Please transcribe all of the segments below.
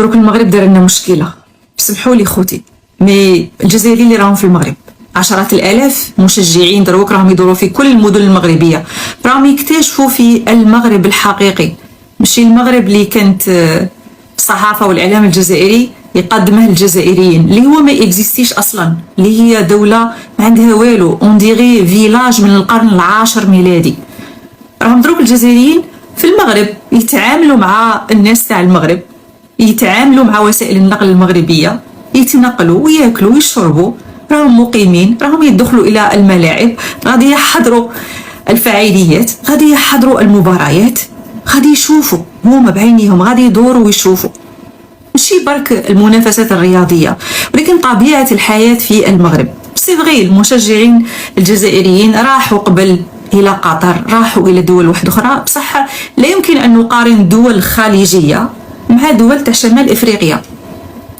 دروك المغرب دار لنا مشكله، سمحوا لي خوتي، مي الجزائريين اللي راهم في المغرب عشرات الالاف مشجعين دروك راهم يدوروا في كل المدن المغربيه، راهم يكتشفوا في المغرب الحقيقي، ماشي المغرب اللي كانت الصحافه والاعلام الجزائري يقدمه الجزائريين، اللي هو ما اكزيستيش اصلا، اللي هي دوله ما عندها والو، اون ديغي فيلاج من القرن العاشر ميلادي. راهم دروك الجزائريين في المغرب يتعاملوا مع الناس تاع المغرب، يتعاملوا مع وسائل النقل المغربيه، يتنقلوا وياكلوا ويشربوا، راهم مقيمين، راهم يدخلوا الى الملاعب، غادي يحضروا الفعاليات، غادي يحضروا المباريات، غادي يشوفوا هما بعينيهم، غادي يدوروا ويشوفوا، ماشي برك المنافسات الرياضيه، ولكن طبيعه الحياه في المغرب. سي فغي المشجعين الجزائريين راحوا قبل الى قطر، راحوا الى دول واحده اخرى، بصح لا يمكن ان نقارن الدول الخليجيه مع دول تاع شمال افريقيا.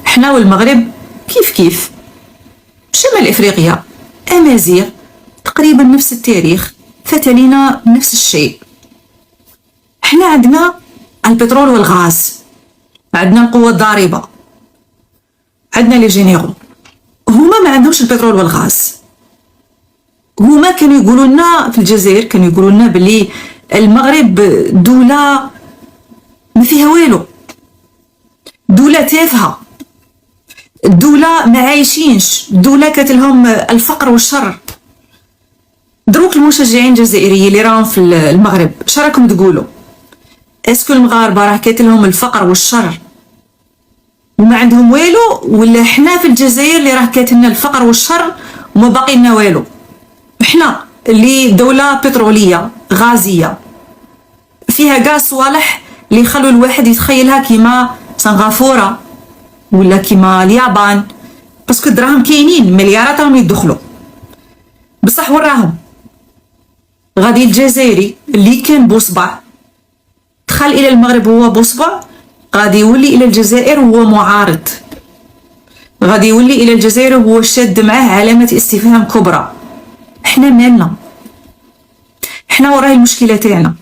احنا والمغرب كيف كيف، شمال افريقيا امازيغ تقريبا نفس التاريخ، فتلينا نفس الشيء. احنا عندنا البترول والغاز، عندنا القوة الضاربة، عندنا لي جينيرو، هما ما عندهمش البترول والغاز. هما كانوا يقولوا لنا في الجزائر، كانوا يقولوا لنا بلي المغرب دولة ما فيها والو، دولة تافهة، دولة ما عايشينش، دولة كانت لهم الفقر والشر. دروك المشجعين الجزائريين اللي راهم في المغرب شراكم تقولوا؟ اسكو المغاربة راه كانت لهم الفقر والشر وما عندهم والو، ولا حنا في الجزائر اللي راه كانت لنا الفقر والشر وما باقي لنا والو؟ احنا اللي دولة بترولية غازية فيها كاع صوالح اللي يخلوا الواحد يتخيلها كيما سنغافورة ولا كيما اليابان، باسكو الدراهم كاينين، مليارات راهم يدخلوا، بصح وراهم غادي الجزائري اللي كان بوصبع دخل الى المغرب هو بوصبع، غادي يولي الى الجزائر هو معارض، غادي يولي الى الجزائر هو شاد معاه علامة استفهام كبرى. احنا مالنا؟ احنا وراه المشكلة تاعنا.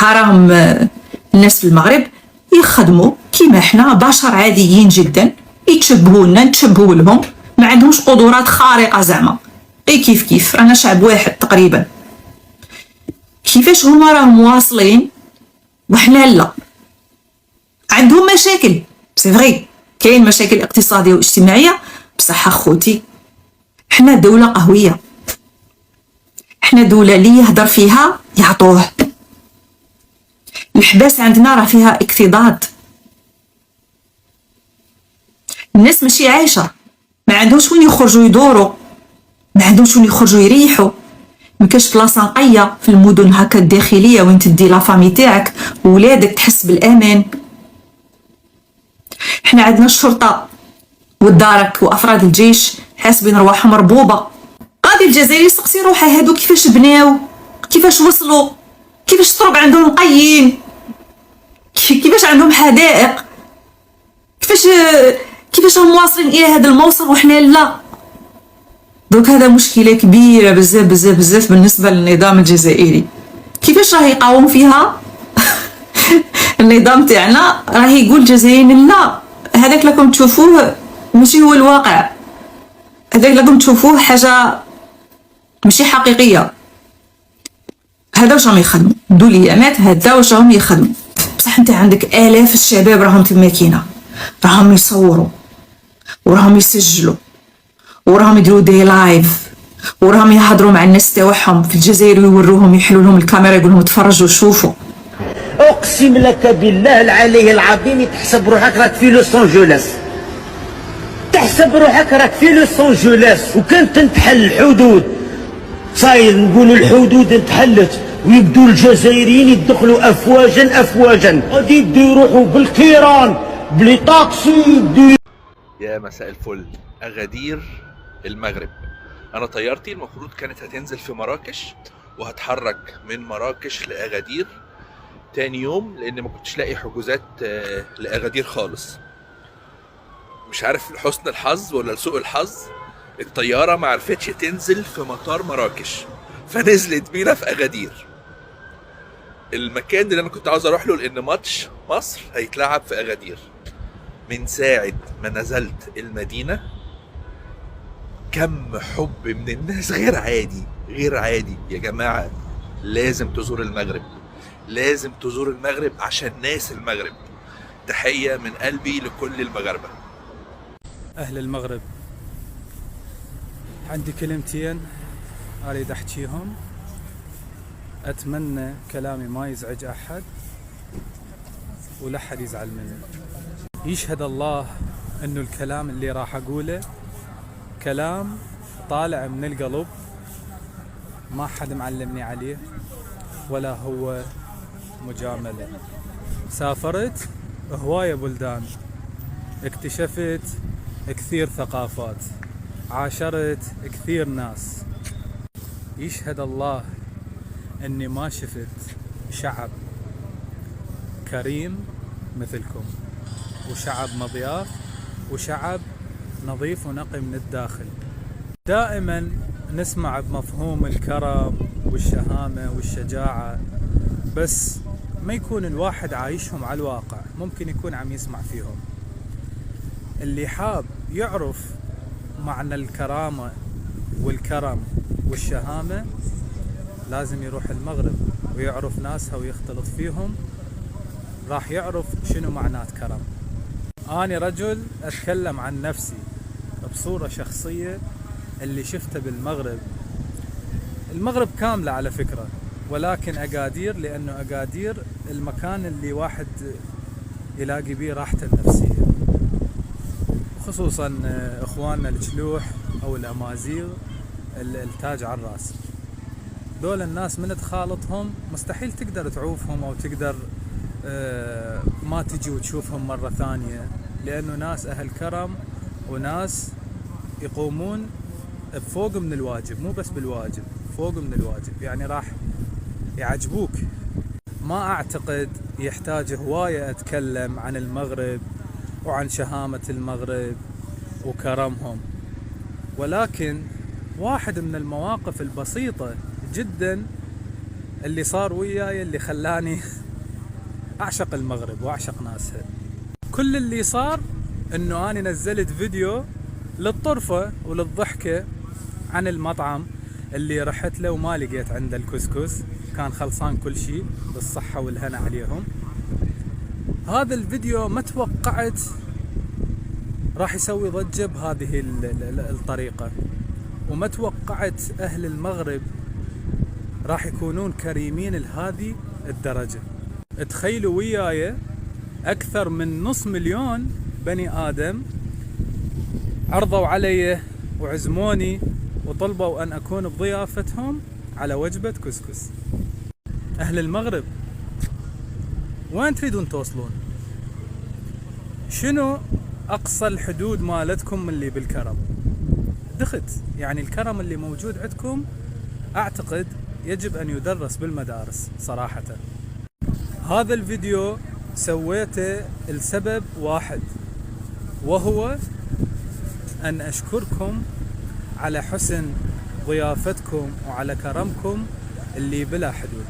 راهم الناس في المغرب يخدموا كيما احنا بشر عاديين جدا، يتشبهوا لنا نتشبهوا لهم، ما عندهمش قدرات خارقة زعما، اي كيف كيف رانا شعب واحد تقريبا. كيفاش هما راهم واصلين وحنا لا؟ عندهم مشاكل، سي فغي كاين مشاكل اقتصاديه واجتماعيه، بصح اخوتي حنا دوله قهويه، حنا دوله اللي يهدر فيها يعطوه. الحباس عندنا راه فيها اكتظاظ، الناس ماشي عايشه، ما عندهمش وين يخرجوا يدوروا، ما عندهمش وين يخرجوا يريحوا، ما كاش بلاصه نقيه في المدن هكا الداخليه وين تدي لافامي تاعك وولادك تحس بالامان. احنا عندنا الشرطه والدارك وافراد الجيش حاسبين رواحهم مربوبه. غادي الجزائري يسقسي روحه هادو كيفاش بناو، كيفاش وصلوا، كيفاش الطرق عندهم نقيين، كيفاش عندهم حدائق، كيفاش هم واصلين الى هذا الموصل وحنا لا. دونك هذا مشكله كبيره بزاف بزاف بزاف بالنسبه للنظام الجزائري. كيفاش راه يقاوم فيها النظام تاعنا؟ راه يقول الجزائريين لا، هذاك لكم تشوفوه ماشي هو الواقع، هذاك لكم تشوفوه حاجه ماشي حقيقيه. هذا واش راهم يخدموا دوليامات، هذا واش راهم يخدموا، بصح انت عندك الاف الشباب راهم تماكينه، راهم يصوروا وراهم يسجلوا وراهم يديروا دي لايف وراهم يهضروا مع الناس تاعهم في الجزائر ويوروهم، يحلوا لهم الكاميرا يقول لهم تفرجوا شوفوا. اقسم لك بالله العلي العظيم تحسب روحك راك في لوس انجلوس، تحسب روحك راك في لوس انجلوس وكانت تنتحل الحدود، صاير نقولوا الحدود انتحلت ويبدو الجزائريين يدخلوا افواجا افواجا، غادي يبدو يروحوا بالكيران بلي طاكسي. يا مساء الفل. أغادير المغرب، أنا طيارتي المفروض كانت هتنزل في مراكش وهتحرك من مراكش لأغادير تاني يوم، لأن ما كنتش لاقي حجوزات لأغادير خالص. مش عارف لحسن الحظ ولا لسوء الحظ الطيارة ما عرفتش تنزل في مطار مراكش، فنزلت بينا في أغادير. المكان اللي انا كنت عاوز اروح له لان ماتش مصر هيتلعب في اغادير. من ساعة ما نزلت المدينة كم حب من الناس غير عادي غير عادي. يا جماعة لازم تزور المغرب، لازم تزور المغرب عشان ناس المغرب. تحية من قلبي لكل المغاربة. أهل المغرب، عندي كلمتين أريد أحكيهم. أتمنى كلامي ما يزعج أحد ولا أحد يزعل مني. يشهد الله أنه الكلام اللي راح أقوله كلام طالع من القلب، ما حد معلمني عليه ولا هو مجاملة. سافرت هواية بلدان، اكتشفت كثير ثقافات، عاشرت كثير ناس. يشهد الله اني ما شفت شعب كريم مثلكم، وشعب مضياف، وشعب نظيف ونقي من الداخل. دائما نسمع بمفهوم الكرم والشهامة والشجاعة، بس ما يكون الواحد عايشهم على الواقع، ممكن يكون عم يسمع فيهم. اللي حاب يعرف معنى الكرامة والكرم والشهامة لازم يروح المغرب ويعرف ناسها ويختلط فيهم، راح يعرف شنو معنات كرم. أنا رجل أتكلم عن نفسي بصورة شخصية. اللي شفته بالمغرب، المغرب كاملة على فكرة، ولكن أغادير، لأنه أغادير المكان اللي واحد يلاقي بيه راحته النفسية، خصوصا إخواننا الجلوح أو الأمازيغ التاج على الرأس. دول الناس من تخالطهم مستحيل تقدر تعوفهم أو تقدر ما تجي وتشوفهم مرة ثانية، لأنه ناس أهل كرم وناس يقومون بفوق من الواجب، مو بس بالواجب، فوق من الواجب، يعني راح يعجبوك. ما أعتقد يحتاج هواية أتكلم عن المغرب وعن شهامة المغرب وكرمهم، ولكن واحد من المواقف البسيطة جدا اللي صار وياي اللي خلاني أعشق المغرب وأعشق ناسها. كل اللي صار أنه أنا نزلت فيديو للطرفة وللضحكة عن المطعم اللي رحت له وما لقيت عنده الكسكس، كان خلصان كل شيء، بالصحة والهنا عليهم. هذا الفيديو ما توقعت راح يسوي ضجة بهذه الطريقة، وما توقعت أهل المغرب راح يكونون كريمين لهذه الدرجة. تخيلوا وياي أكثر من 500,000 بني آدم عرضوا علي وعزموني وطلبوا أن أكون بضيافتهم على وجبة كسكس. أهل المغرب وين تريدون توصلون؟ شنو أقصى الحدود مالتكم اللي بالكرم؟ دخت يعني الكرم اللي موجود عندكم أعتقد يجب أن يدرس بالمدارس صراحة. هذا الفيديو سويته لسبب واحد، وهو أن أشكركم على حسن ضيافتكم وعلى كرمكم اللي بلا حدود.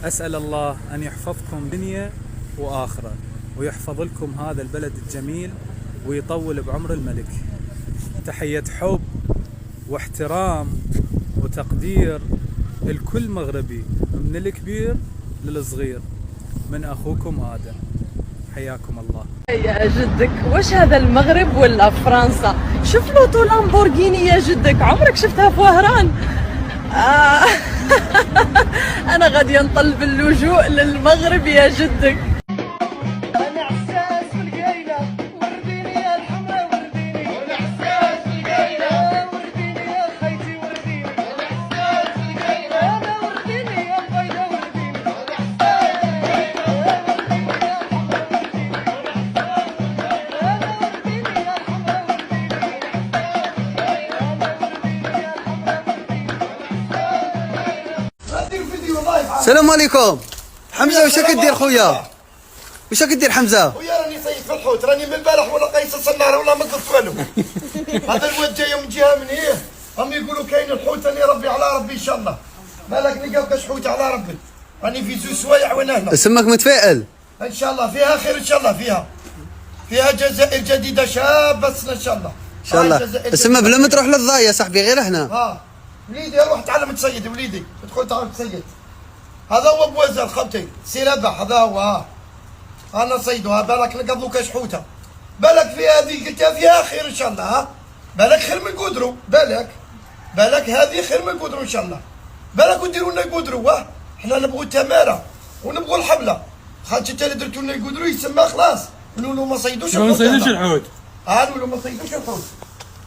أسأل الله أن يحفظكم دنيا وآخرة، ويحفظ لكم هذا البلد الجميل ويطول بعمر الملك. تحية حب واحترام وتقدير الكل مغربي، من الكبير للصغير، من أخوكم آدم. حياكم الله. يا جدك وش هذا، المغرب ولا فرنسا؟ شوف لوطو لامبورغيني يا جدك، عمرك شفتها في وهران؟ أنا غادي نطل باللجوء للمغرب يا جدك. انا عساس في القايله، ورديني يا الحمراء ورديني، انا عساس في القايله، ورديني يا خيتي ورديني، انا عساس في القايله، انا ورديني يا البيضه ورديني، انا عساس في القايله، ورديني يا الحمراء ورديني، انا ورديني يا الحمراء ورديني، السلام عليكم. حمزه واش راك دير خويا؟ واش راك دير حمزه؟ خويا راني صيد في الحوت، راني من البارح ولا قيس الصناره ولا ما قلت والو. هذا الواد جاي من جهه من هيه، هم يقولوا كاين الحوت، راني ربي على ربي ان شاء الله. مالك نلقاو كاش حوت على ربي. راني في 2 سوايع وانا هنا. اسمك متفائل؟ ان شاء الله فيها خير، ان شاء الله فيها جزائر جديده شابه ان شاء الله. ان شاء الله. اسمها بلا ما تروح للضايع يا صاحبي، غير هنا. وليدي روح تعلم تصيد وليدي، تدخل تعلم تصيد. هذا هو بوزر خبتي سير ابح، هذا هو انا صيدها. بالك نقضوا كشحوته، بالك في هذه قلتها فيها خير ان شاء الله. بالك خير من قدروا، بالك هذه خير من قدروا ان شاء الله. بالك وديروا لنا قدروا. احنا نبغوا التماره ونبغوا الحمله. خاطر انت اللي درتوا لنا القدروا يسمى خلاص نقولوا ما صيدوش الحوت. ما صيدوش الحوت. نقولوا ما صيدوش الحوت.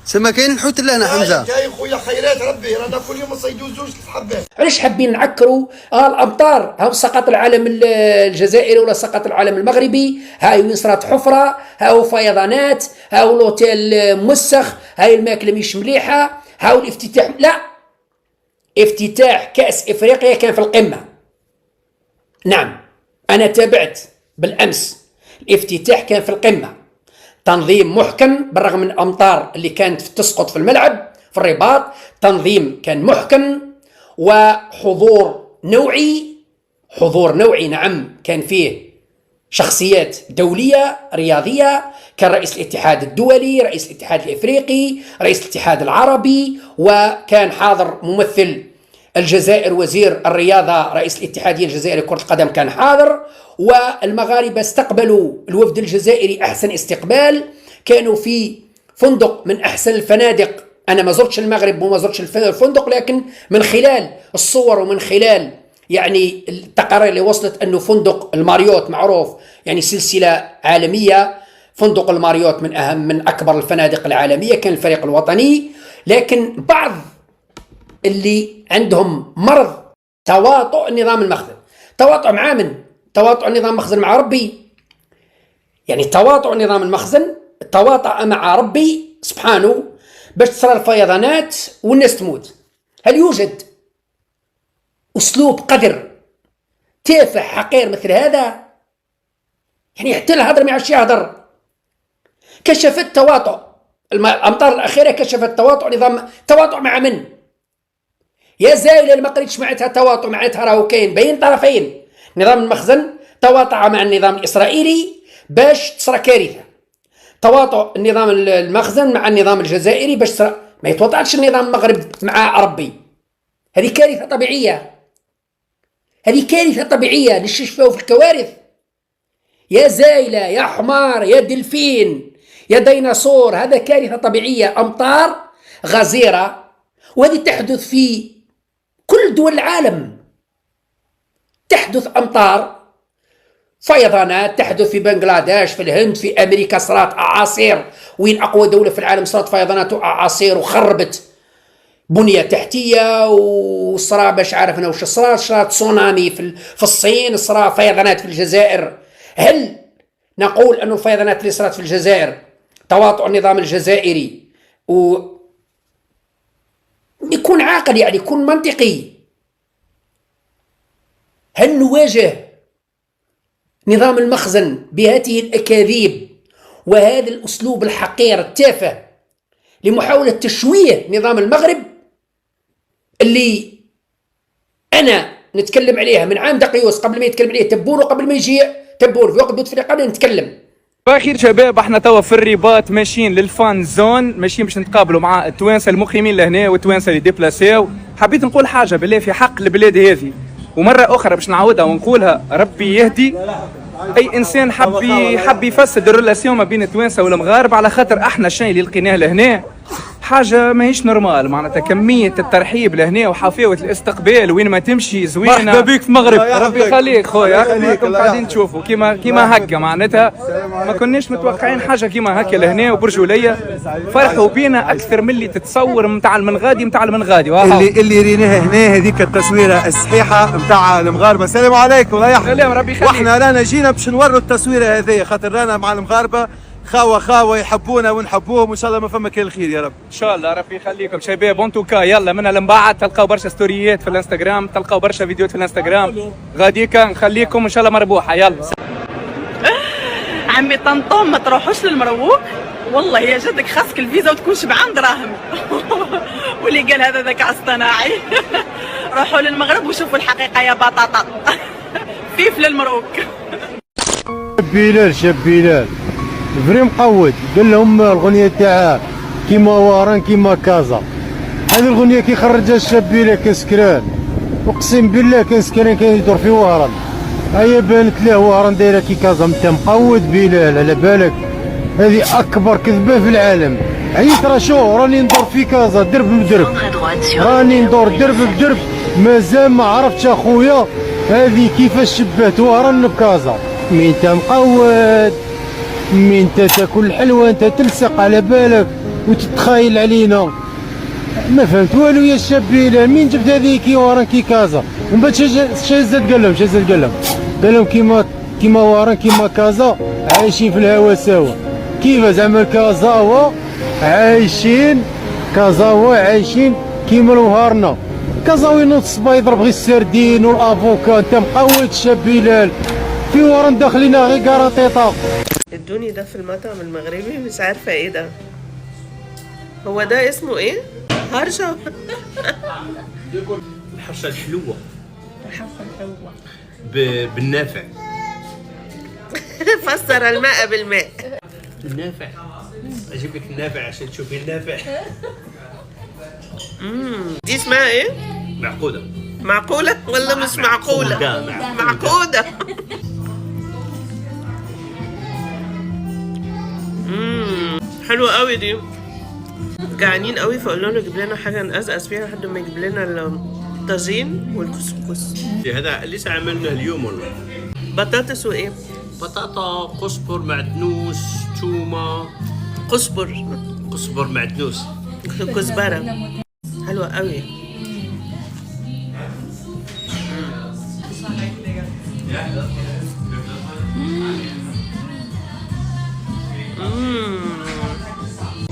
سما كاين الحوت لهنا حمزه. جاي خويا خيرات ربي، رانا كل يوم نصيدوا 2 حبات. علاش حابين نعكروا الامطار؟ هاو سقط العالم الجزائري ولا سقط العالم المغربي، هاي وين صارت حفره، هاو فيضانات، هاو لوتيل موسخ، هاي الماكله مش مليحه، هاو الافتتاح. لا، افتتاح كاس افريقيا كان في القمه. نعم انا تابعت بالامس، الافتتاح كان في القمه، تنظيم محكم بالرغم من الامطار اللي كانت تسقط في الملعب في الرباط، تنظيم كان محكم وحضور نوعي. نعم كان فيه شخصيات دولية رياضية، كان رئيس الاتحاد الدولي، رئيس الاتحاد الافريقي، رئيس الاتحاد العربي، وكان حاضر ممثل الجزائر وزير الرياضة، رئيس الاتحادية الجزائرية لكرة القدم كان حاضر، والمغاربة استقبلوا الوفد الجزائري أحسن استقبال. كانوا في فندق من أحسن الفنادق. أنا ما زرتش المغرب وما زرتش الفندق، لكن من خلال الصور ومن خلال يعني التقارير اللي وصلت أنه فندق الماريوت معروف يعني سلسلة عالمية. فندق الماريوت من أكبر الفنادق العالمية، كان الفريق الوطني. لكن بعض اللي عندهم مرض تواطؤ النظام المخزن، تواطؤ مع من؟ تواطؤ النظام المخزن مع ربي. يعني تواطؤ النظام المخزن تواطأ مع ربي سبحانه باش تصير الفيضانات والناس تموت. هل يوجد أسلوب قدر تافه حقير مثل هذا؟ يعني حتى الهضر ما يعرفش يهضر. كشفت تواطؤ الأمطار الأخيرة، كشفت تواطؤ مع من؟ يا زايلة اللي ما قريتش معناتها تواطؤ، معناتها راهو كاين بين طرفين. نظام المخزن تواطأ مع النظام الإسرائيلي باش تصرى كارثة. تواطؤ النظام المخزن مع النظام الجزائري باش تصرى، ما يتواطأش النظام المغرب مع ربي. هذه كارثة طبيعية، هذه كارثة طبيعية. نستشفوا في الكوارث. يا زايلة، يا حمار، يا دلفين، يا ديناصور، هذا كارثة طبيعية. أمطار غزيرة، وهذه تحدث في كل دول العالم. تحدث أمطار، فيضانات تحدث في بنغلاديش، في الهند، في أمريكا صارت أعاصير. وين أقوى دولة في العالم صارت فيضانات وأعاصير وخربت بنية تحتية، وصرا باش عارف أنا وش صرا تسونامي في الصين، صرا فيضانات في الجزائر. هل نقول أن الفيضانات اللي صارت في الجزائر تواطؤ النظام الجزائري يكون عاقل، يعني يكون منطقي؟ هل نواجه نظام المخزن بهذه الأكاذيب وهذا الأسلوب الحقير التافه لمحاولة تشويه نظام المغرب اللي أنا نتكلم عليها من عام دقيوس قبل ما يتكلم عليه تبون، وقبل ما يجي تبون في وقت بوتفليقة قبل نتكلم. بخير شباب، احنا توا في الرباط ماشيين للفان زون، ماشيين باش نتقابلوا مع التوانسه المقيمين لهنا والتوانسه اللي ديبلاسيو. حبيت نقول حاجه بالله في حق البلاد هذه، ومره اخرى باش نعاودها ونقولها، ربي يهدي اي انسان حب يفسد الريلاسيون ما بين التوانسه والمغاربه، على خاطر احنا الشيء اللي لقيناه لهنا حاجه ماهيش نورمال. معناتها كميه الترحيب لهنا وحفاوه الاستقبال وين ما تمشي زوينه. مرحبا بك في المغرب. ربي يخليك خويا، خليكم قاعدين تشوفوا كيما هكا. معناتها ما كناش متوقعين حاجه كيما هكا لهنا، وبرجوليه فرحوا بينا اكثر من اللي تتصور نتاع المنغادي اللي ريناها هنا. هذيك التصويره الصحيحه نتاع المغاربه. السلام عليكم. الله يحفظك. سلام، ربي يخليك. واحنا رانا جينا باش نوروا التصويره هذه، خاطر رانا مع المغاربه خاوة يحبونا ونحبوهم، وان شاء الله ما فما كان الخير يا رب. ان شاء الله ربي يخليكم شباب. انتوكا يلا من المبعد تلقاو برشا ستوريات في الانستغرام، تلقاو برشا فيديوهات في الانستغرام. غاديكا نخليكم ان شاء الله مربوحه. يلا عمي طنطوم ما تروحوش للمروق، والله يا جدك خاصك الفيزا وتكون شبعان دراهم. واللي قال هذا ذكاء اصطناعي. روحوا للمغرب وشوفوا الحقيقه يا بطاطا. فيف للمروك. شاب بلال فري مقود، قال لهم الغنية تاعها كيما وارن كيما كازا. هذه الغنية كي خرجها الشاب بلال كان سكران، اقسم بالله كان سكران، كان يدور في وهران. هيا بانت له وهران دايره كي كازا. انت مقود بلال على بالك، هذه اكبر كذبه في العالم. عييت راه شو راني ندور في كازا درب بدرب، راني ندور درب بدرب، مازال ما عرفتش اخويا هذه كيفاش شبات وهران بكازا. مين انت مقود، مين انت تاكل الحلوى، انت تلصق على بالك وتتخايل علينا. ما فهمت والو يا الشاب بلال، مين جبت هذه كي وهران كي كازا؟ ومن بعد شازد قال لهم كيما وهران كيما كازا عايشين في الهوا سوا. كيف زعما كازاوا عايشين، كازاوا عايشين كيما الوهرنا. كازاوا ينوض الصبا يضرب غير السردين والافوكا. انت مقود الشاب بلال، في وهران داخلين غير كاراتيطا. ادوني ده في المطعم المغربي مش عارفة ايه ده. هو ده اسمه ايه؟ هرشة. الحرشة الحلوة. بالنافع. فسر الماء بالماء. النافع. اجيب لك النافع عشان تشوفي النافع. دي اسمها ايه؟ معقودة. معقولة ولا مش معقولة؟ معقودة. حلوة قوي دي. جعانين قوي فقلنا له يجيب لنا حاجة نقزقز فيها لحد ما يجيب لنا الطاجين والكسكس. هذا لسه عملناه اليوم والله. بطاطس وايه؟ بطاطا، قزبر، معدنوس، تومة. قزبر معدنوس. كزبرة. حلوة قوي.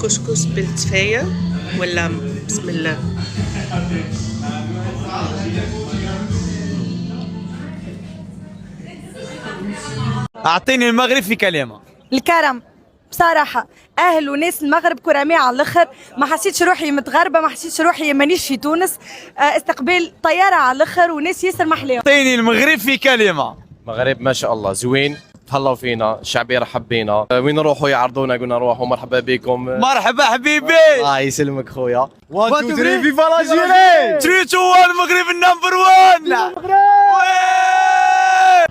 كسكس بالتفاية ولا بسم الله. اعطيني المغرب في كلمه. الكرم بصراحة. أهل وناس المغرب كرامية على الآخر، ما حسيتش روحي متغربة، ما حسيتش روحي مانيش في تونس. استقبال طيارة على الآخر وناس ياسر محلية. اعطيني المغرب في كلمة. المغرب ما شاء الله زوين، تهلاو فينا، الشعب يرحب بينا، وين نروحوا يعرضونا قلنا نروحوا مرحبا بكم. مرحبا حبيبي. الله يسلمك خويا. 1 2 3 فيفا لاجيري. 3 2 1 المغرب النمبر 1.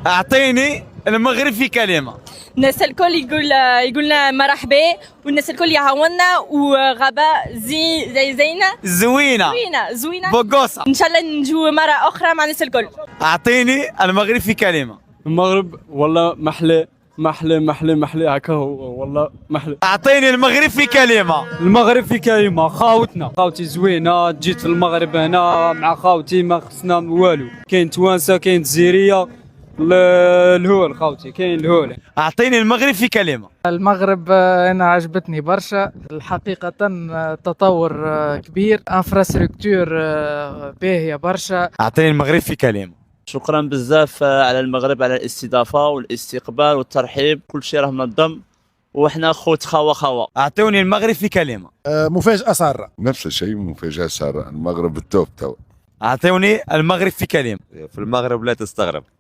اعطيني المغرب في كلمة. الناس الكل يقولنا مرحبا، والناس الكل يعاوننا، وغباء زينة زوينة بوغوسا. إن شاء الله نجو مرة أخرى مع الناس الكل. اعطيني المغرب في كلمة. المغرب والله محلى هكا هو والله محلى. اعطيني المغرب في كلمة. المغرب في كلمة خاوتي زوينة، جيت في المغرب هنا مع خاوتي ما خصنا والو، كاين توانسة كاين جزيرية، الهول خاوتي كاين الهول. اعطيني المغرب في كلمة. المغرب انا عجبتني برشا حقيقة، تطور كبير، انفراستركتور باهية برشا. اعطيني المغرب في كلمة. شكرا بزاف على المغرب، على الاستضافة والاستقبال والترحيب، كل شيء راه منظم وحنا خوت خوا. اعطوني المغرب في كلمة. مفاجأة سارة. نفس الشيء مفاجأة سارة. المغرب التوب تو. اعطوني المغرب في كلمة. في المغرب لا تستغرب.